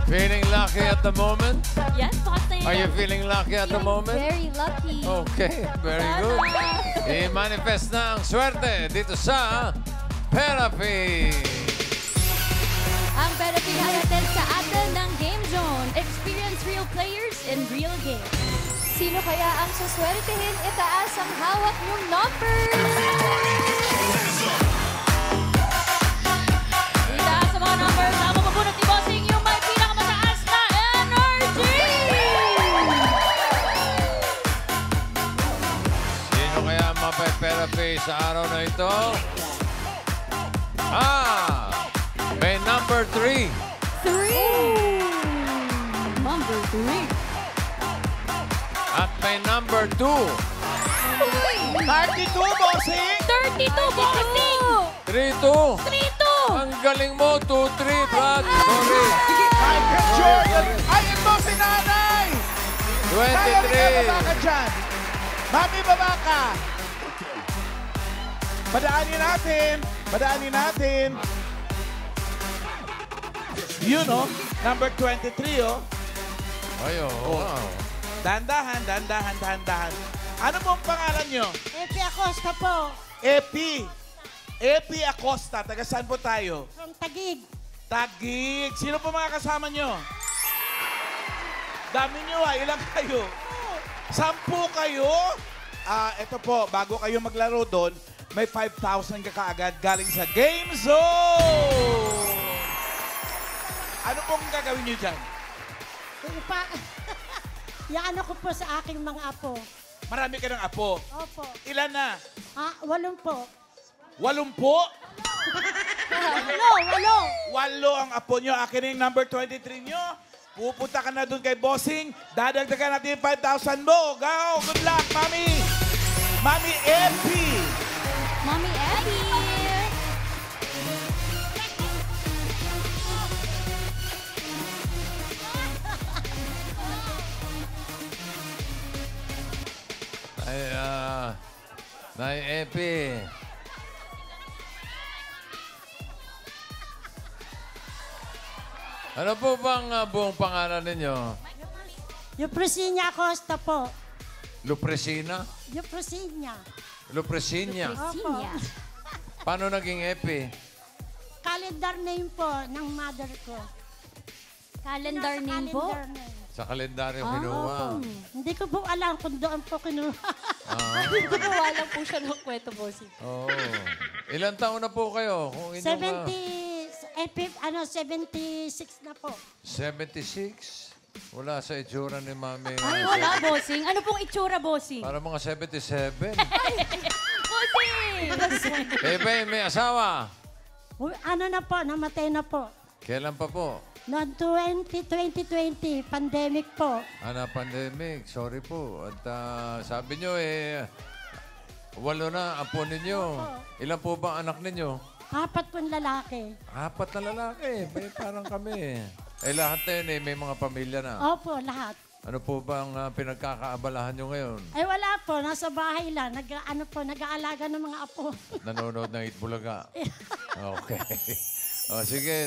Feeling lucky at the moment? Yes, bukas na yun. Are you feeling lucky at the moment? Very lucky. Okay, very good. I-manifest na ang swerte dito sa Therapy. Ang Therapy hatid sa atin ng Game Zone. Experience real players in real games. Sino kaya ang suswertehin? Itaas ang hawak niyong numbers. Itaas ang mga numbers. Ang mabubunot ni Bossing yung may pinakamataas na energy. Sino kaya mape-therapy sa araw na ito? May number 3. Number 3. At may number 2. 32, bossing! 32, Bossing! 3-2. 3-2. Ang galing mo, 2-3, Brad. Sorry. Michael Jordan! Ay, ito si nanay! Kaya baba ka dyan. Mami, baba ka. Padaanin natin. Padaanin natin. Yun, oh. Number 23, oh. Ay, wow. Dandahan, dandahan, dandahan. Ano pong pangalan nyo? Epi Acosta po. Epi. Epi Acosta. Taga saan po tayo? From Taguig. Taguig. Sino po mga kasama nyo? Dami nyo, ilang kayo? 10 kayo? Ito po, bago kayo maglaro doon, may 5,000 ka kaagad galing sa Game Zone! Ano pong gagawin nyo dyan? Yaano ko po sa aking mga apo. Marami ka ng apo. Opo. Ilan na? 8 po. 8 po? 8. 8 ang apo nyo. Akin na yung number 23 nyo. Pupunta ka na doon kay Bossing. Dadagdagan natin yung 5,000 mo. Go! Good luck, Mami! Mami Epi! Mommy Eddie. Ay, Nay Epi. Ano po bang buong pangalan ninyo? Eupresinia Acosta po. Lupresina? Eupresinia. Lupresina. Opo. Paano naging Epi? Calendar name po ng mother ko. Calendar Nasa name po? calendar name. Sa kalendaryo kinuha. Hindi ko po alam kung doon po kinuha. Gumawa lang po siya ng kwento, Bossing. Oo. Ilan taon na po kayo? Kung inyong, 76 na po. 76? Wala sa itsura ni Mami. Ay, wala, Bossing. Ano pong itsura, Bossing? Para mga 77. Bossing! May asawa. Ano na po, namatay na po. Kailan pa po? Noong 2020, pandemic po. Pandemic. Sorry po. At sabi nyo 8 na apo ninyo. Ilan po ba anak ninyo? 4 pong lalaki. 4 na lalaki. Parang kami. Lahat na yun may mga pamilya na. Opo, lahat. Ano po bang pinagkakaabalahan nyo ngayon? Ay wala po, nasa bahay lang. Nag-aalaga ng mga apo. Nanonood ng Itbulaga. Okay. O sige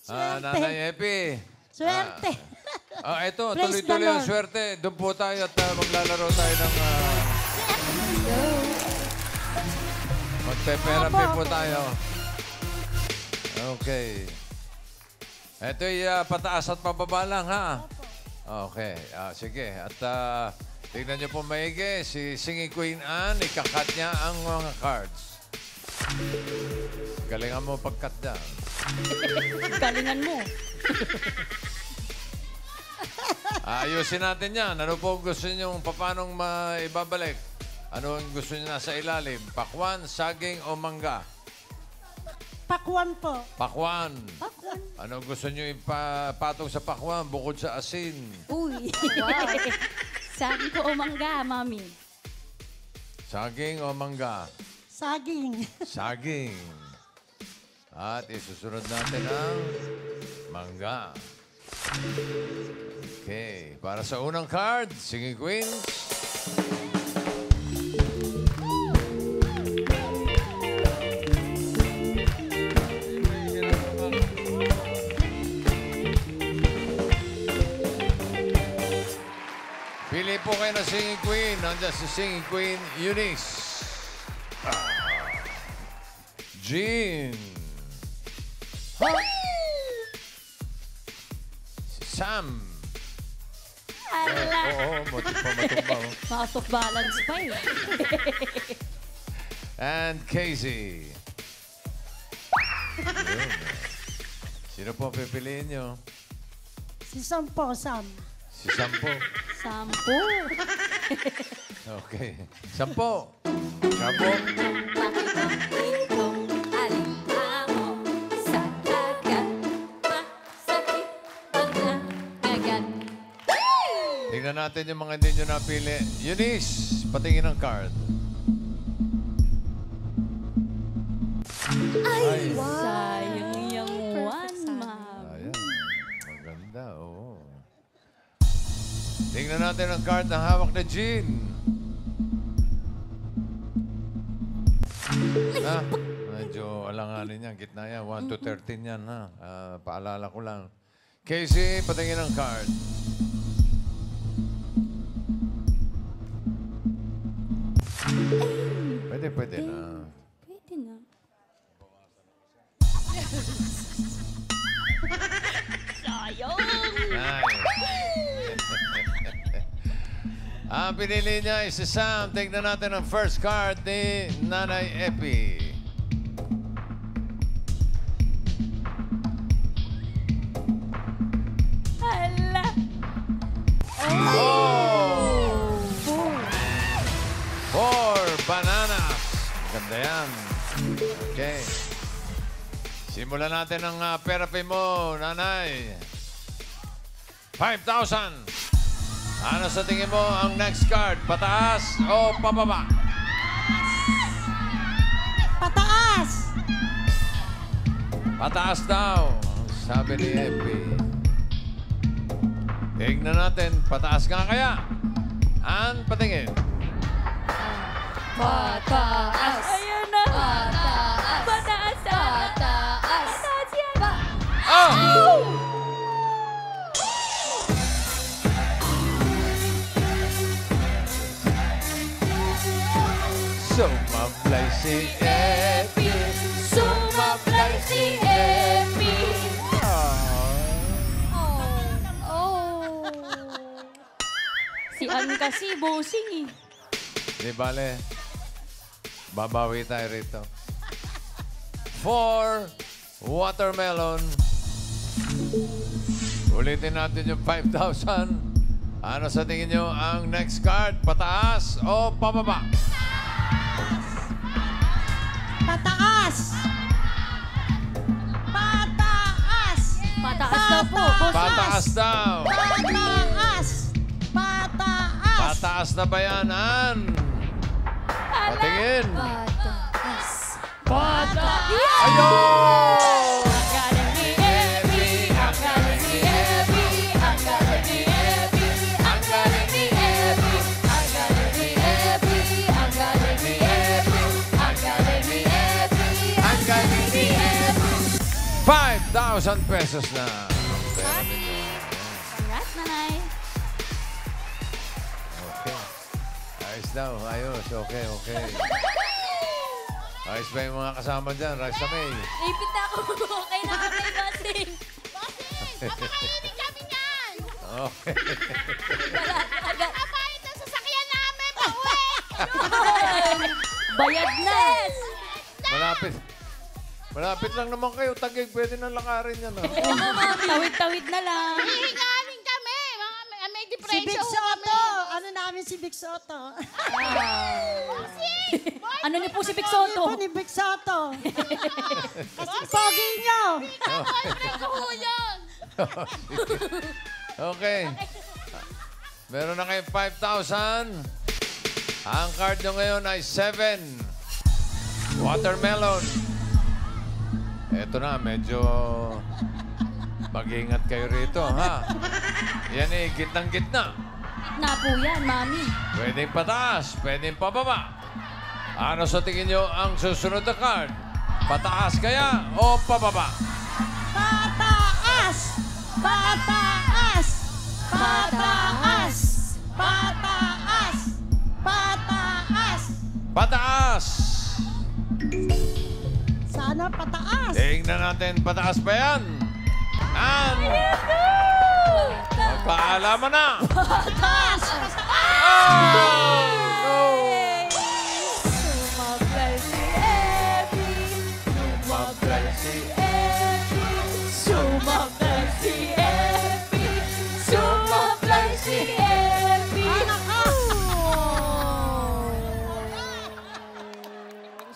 Swerte. Nanay Epi. Swerte. Ito, Praise tuloy-tuloy the ang Lord. swerte. Doon po tayo at maglalaro tayo ng... Magpe-therapy po tayo. Okay. Ito'y pataas at pababa lang, ha? Okay. Sige. At tignan niyo po maigi. Si Singing Queen Anne, ikakat niya ang mga cards. Galingan mo pagkat dyan. Galingan mo. Ayusin natin yan. Ano po gusto niyo paano maibabalik? Ano ang gusto niyo nasa ilalim? Pakwan, saging o mangga? Pakwan po. Pakwan. Ano gusto niyo ipatong sa pakwan bukod sa asin? Uy. Wow. Sabi ko, mangga, Mami. Saging o mangga? Saging. Saging. At isusunod natin ang mangga. Okay. Para sa unang card, Singing Queens. kayo ng Singing Queen. Nandiyan si Singing Queen Eunice. Jean. Si Sam. Oo, buti pa matumba. Pasok balance pa eh. And Casey. Yun. Sino po pipiliin nyo? Si Sam po, Sam. Si Sampo. 10. Okay. Sampo. Sabong. Itong alinamo sa dagat, masakit pag nagagat. Tingnan natin yung mga hindi nyo napili. Eunice, patingin ang card. Ay, sayang yung one, ma'am. Ayan. Maganda, oo. Tingnan natin ang card na hawak na Jean. Medyo alanganin yan. Gitna yan. 1 to 13 yan, ha? Paalala ko lang. Casey, patingin ang card. Pwede na. Pwede na. Sayang! Nice. Ang pinili niya is si Sam. Tignan natin ang first card ni Nanay Epi. Hala! Oh! 4 bananas. Ganda yan. Okay. Simulan natin ang therapy mo, Nanay. 5,000. Ano sa tingin mo ang next card? Pataas o pababa? Pataas! Pataas daw, sabi ni Epi. Tignan natin, pataas nga kaya? An, patingin. Pataas! Ayan na! Pataas! Pataas! Pataas! Pataas yan! Oh! Sumablay si Epi. Sumablay si Epi. Oh. Si Ann kasi, bossing eh. Di bale, babawi tayo rito. 4 watermelon. Ulitin natin yung 5,000. Ano sa tingin nyo ang next card? Pataas o pababa? Pataas! Pataas! Pataas na po, boss. Pataas daw. Pataas! Pataas! Pataas na ba yan, Ann? Patingin. Pataas. Pataas. Ayun! Ang galing ni Epi. Ang galing ni Epi. Ang galing ni Epi. Ang galing ni Epi. Ang galing ni Epi. Ang galing ni Epi. Ang galing ni Epi. Ang galing ni Epi. 5,000 pesos na. Ang pera ninyo. Congrats, nanay. Okay. Ayos daw. Ayos. Okay. Ayos ba yung mga kasama dyan? Raisa May. Ipit ako. Okay na kami, bossing. Papakainin kami niyan! Okay. Papayad ang sasakyan namin! Pauwi! Bayad na. Malapit lang naman kayo. Tagig, pwede na lakarin yan. Tawid-tawid na lang. Hihinganin kami! May Si depression Big Soto! Ano namin si Big Soto? Ano niyo po si Big Ano Soto? po ni Big Soto? Kasi pogi nyo! Boyfriend ko ho yun! Okay. Meron na kayong 5,000. Ang card nyo ngayon ay 7. Watermelon. Eto na, medyo mag-ingat kayo rito, ha? Yan eh, gitnang-gitna. Na po yan, mami. Pwedeng pataas, pwedeng pababa. Ano sa tingin nyo ang susunod na card? Pataas kaya o pababa? Pataas! Pataas! Pataas! Pataas! Tingnan natin, pataas ba yan? And... Magkaalaman na! Taas! Sumablay si Epi. Sumablay si Epi. Sumablay si Epi. Sumablay si Epi.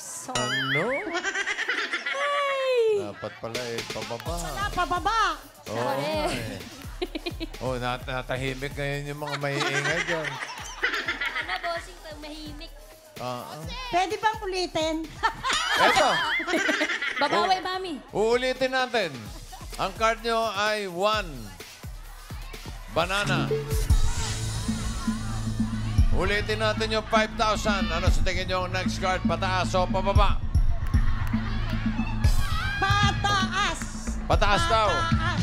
So, Ano? Dapat pala pababa. Pababa! Oo, Sorry. Oh, natahimik ngayon yung mga maiingay dyan. ano, bossing, pag mahimik. Pwede bang ulitin? Eto, Babaway, mami. uulitin natin. Ang card nyo ay 1. Banana. Ulitin natin yung 5,000. Ano sa tingin nyo ang next card? Pataas o pababa? Pataas! Pataas daw. Pataas!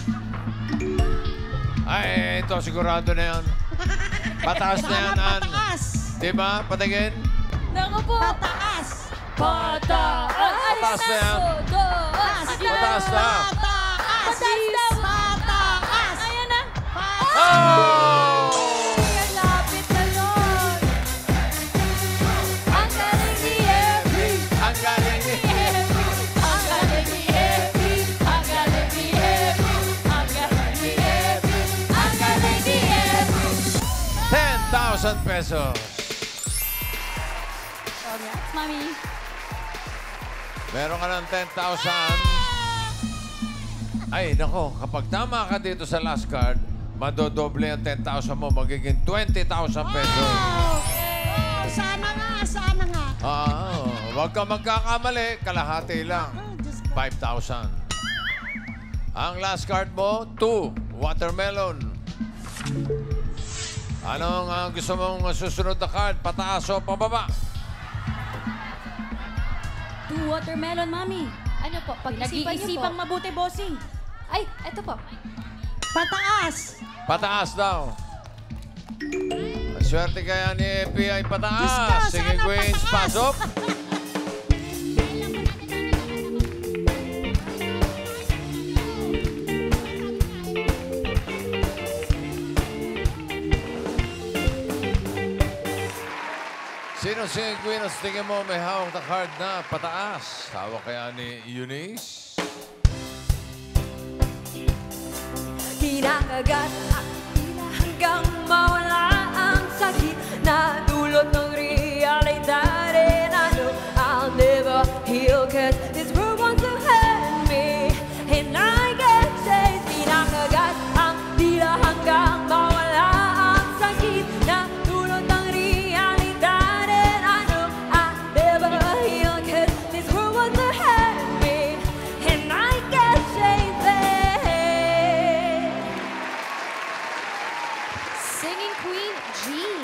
Ay, ito sigurado na yan. Pataas na yan, Ann. Pataas! Diba? Patingin. Naku po. Pataas! Pataas. Pataas na yan. Pataas na. Pataas! Pataas! Ayan na. Oh! Ang lapit na nun. Ang galing ni Epi. Ang galing ni... Ang galing ni Epi. Ang galing ni Epi. Ang galing ni Epi. Ang galing ni Epi. 10,000 pesos. Congrats, mami. Meron ka ng 10,000. Ay, nako, kapag tama ka dito sa last card, madodoble ang 10,000 mo, magiging 20,000 pesos. Oh, sana nga, sana nga. Huwag ka magkakamali, kalahati lang. Oh, Diyos ko. 5,000. Ang last card mo, 2, watermelon. Anong gusto mong susunod na card? Pataas o pababa? 2 watermelon, mami. Ano po? Pag-isipan niyo Nag-iisipang po. mabuti, bossing. Ay, eto po. Pataas! Pataas daw. Ang swerte kaya ni Epi ay Diyos ko, pataas. Sige, sana Queens, pataas. pasok. Sino si Queen at tingin mo may hawak na card na pataas? Hawak kaya ni Eunice? Kinakagat ang tila hanggang mawala ang sakit na dulot ng realidad. And I know I'll never heal, cause this world wants to hurt me. And I can't say kinakagat ang tila hanggang mawala ang sakit na dulot ng realidad. And I know I'll never heal, cause this world wants to hurt me. And I can't say that. Singing Queen, Jean.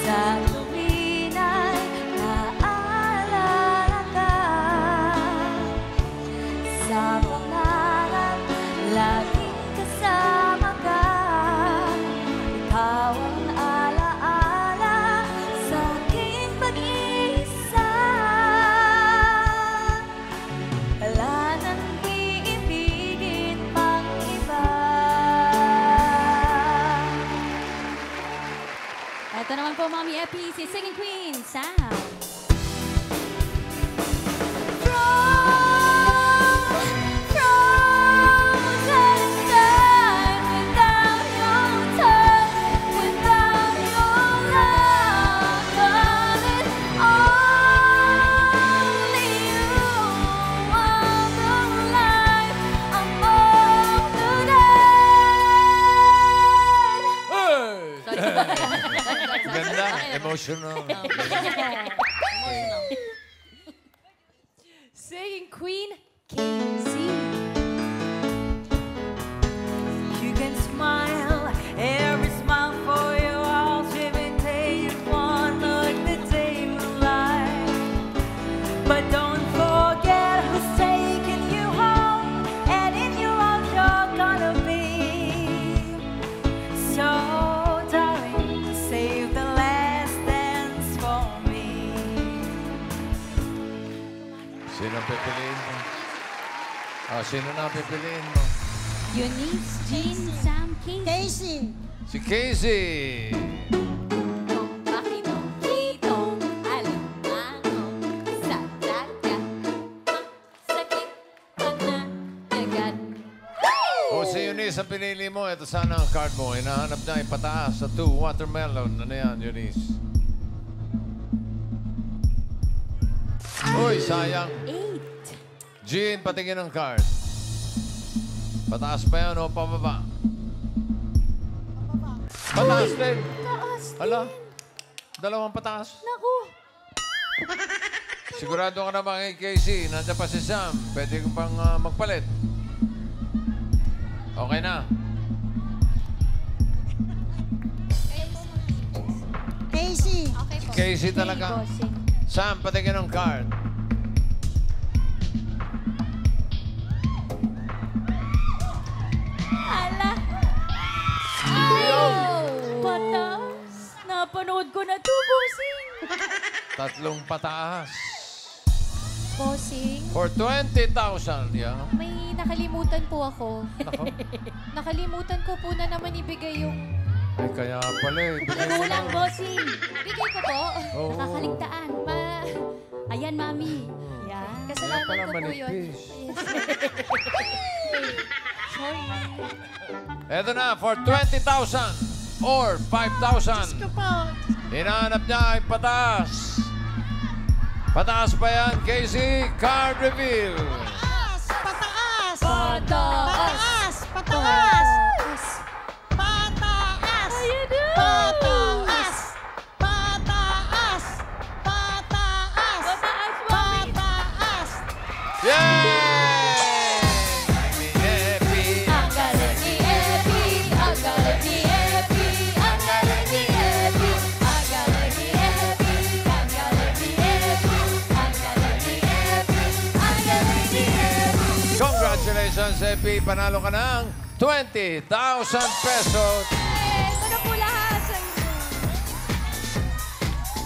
Sa tuwin ay naalala ka, sa pangarap laging kasama ka. Ikaw ang alaala sa aking pag-iisa. Wala nang iibigin pang iba. Ito naman po, Mami Epi, si Singing Queen, Sam. Frozen in time without your touch, without your love, but it's only you are the life I'm all today. Ganda, emotional. Singing Queen, Casey. You can smile, every smile for you, all shimming days, one look the day will lie. But don't forget who's taking you home, and in your arms you're gonna be. So, darling, save the last dance for me. Sino pipiliin mo? Oh, sino na pipiliin mo? Eunice, Jean, Sam, Casey. Casey. Si Casey. Bakitong alimango sa dagat. Sakit pag nadagat. Kung si Eunice ang pinili mo, ito sana ang card mo. Hinahanap niya ipataas sa 2 watermelon. Ano yan, Eunice? Uy, sayang. 8. Jean, patingin ang card. Pataas pa yan o pababa? Pataas din. Taas. Hala, dalawang pataas. Naku. Sigurado ka na ba kay Casey? Nandiyan pa si Sam. Pwede ko pang magpalit. Okay na. Casey. Okay po. Casey talaga. Bossing. Sam, patingin ang card. Ala. Patas. Napanood ko na to, bossing. Tatlong pataas. Bossing, For 20,000. Yeah. may nakalimutan po ako. Nako. Nakalimutan ko po na naman ibigay yung... Ay, kaya pala eh. Bigay mo Kulang, na. bossing. Bigay ko po. Oo. Nakakaligtaan. Ayan, mami. Yan. Kaya Kasalanan pala ko po yun. manipis. Sorry. Eto na, for 20,000 or 5,000. Ito po. Hinahanap niya ay pataas. Pataas pa yan, Casey. Card reveal. Pataas. Pataas. Pataas. Pataas. Pataas. Pataas. Ayan na. Pataas. Pataas. Pataas. Pataas, mami. Pataas. Yay! Ni Epi. Ang galing ni Epi. Ang galing ni Epi. Ang galing ni Epi. Ang galing ni Epi. Ang galing ni Epi. Ang galing ni Epi. Ang galing ni Epi. Congratulations, Epi. Panalo ka ng 20,000 pesos. Ito na po lahat sa inyo.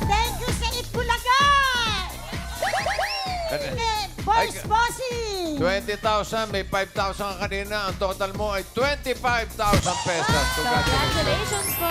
Thank you sa Itbulaga. Boys, Ay, bossy. 20,000, may 5,000 ka kanina. Ang total mo ay 25,000 pesos. Congratulations. Congratulations po.